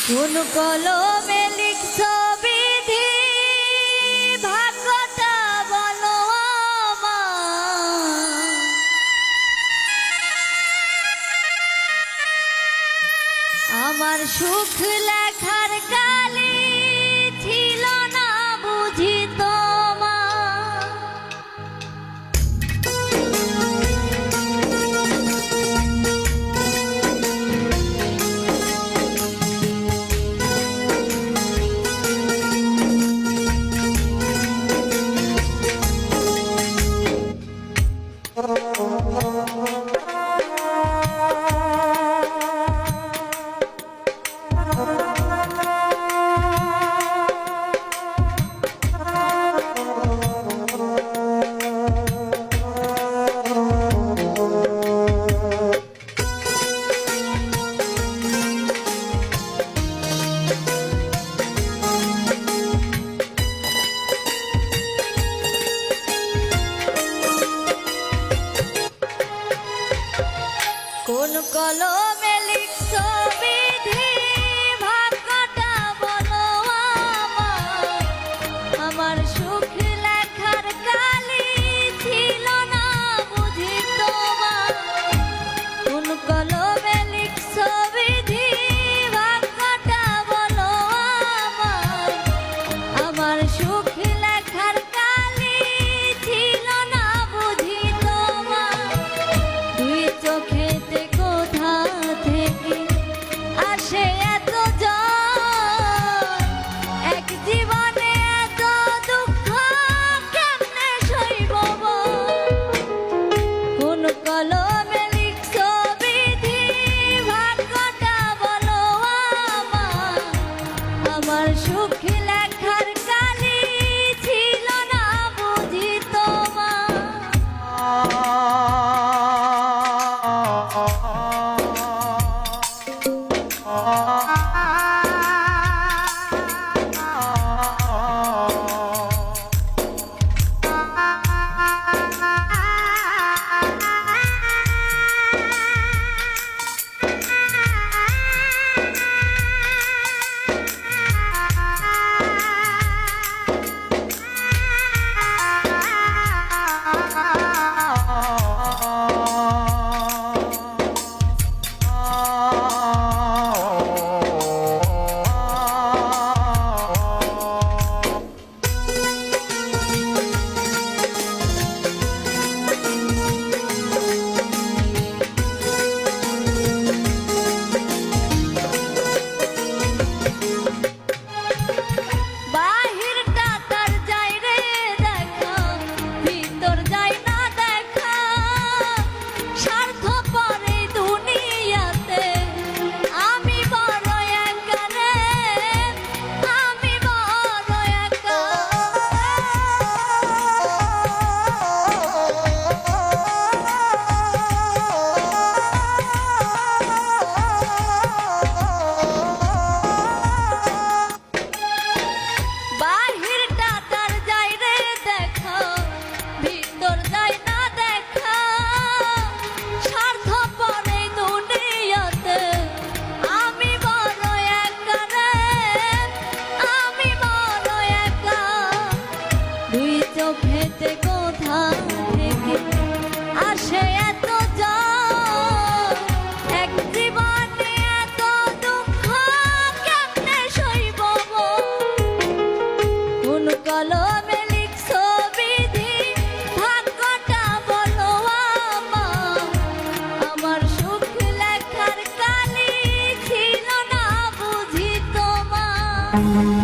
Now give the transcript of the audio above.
কোন কলমে লিখছো বিধি ভাগ্যটা বলো আমার সুখ লেখার কালি ছিল না বুঝি তোমার কোন কলমে লিখছো বিধি ভাগ্যটা বলো আমার সুখ লেখার কালি ছিল না বুঝি তোমার কোন কলমে লিখছো বিধি ভাগ্যটা বলো আমার সুখ লেখার কালি ছিল না বুঝি তোমার দুই চোখেতে থেকে আসে এত জল এক জীবনে এত দুঃখ কেমনে সইব কোন কলমে লিখছো বিধি ভাগ্যটা বলো আমার সুখ লেখার কালি ছিল না বুঝি তোমার চোখেতে কোথা থেকে আসে এত জল এক জীবনে এত দুঃখ কেমনে সইব কোন কলমে লিখছো বিধি ভাগ্যটা বলো আমার সুখ লেখার কালি ছিল না বুঝি তোমার।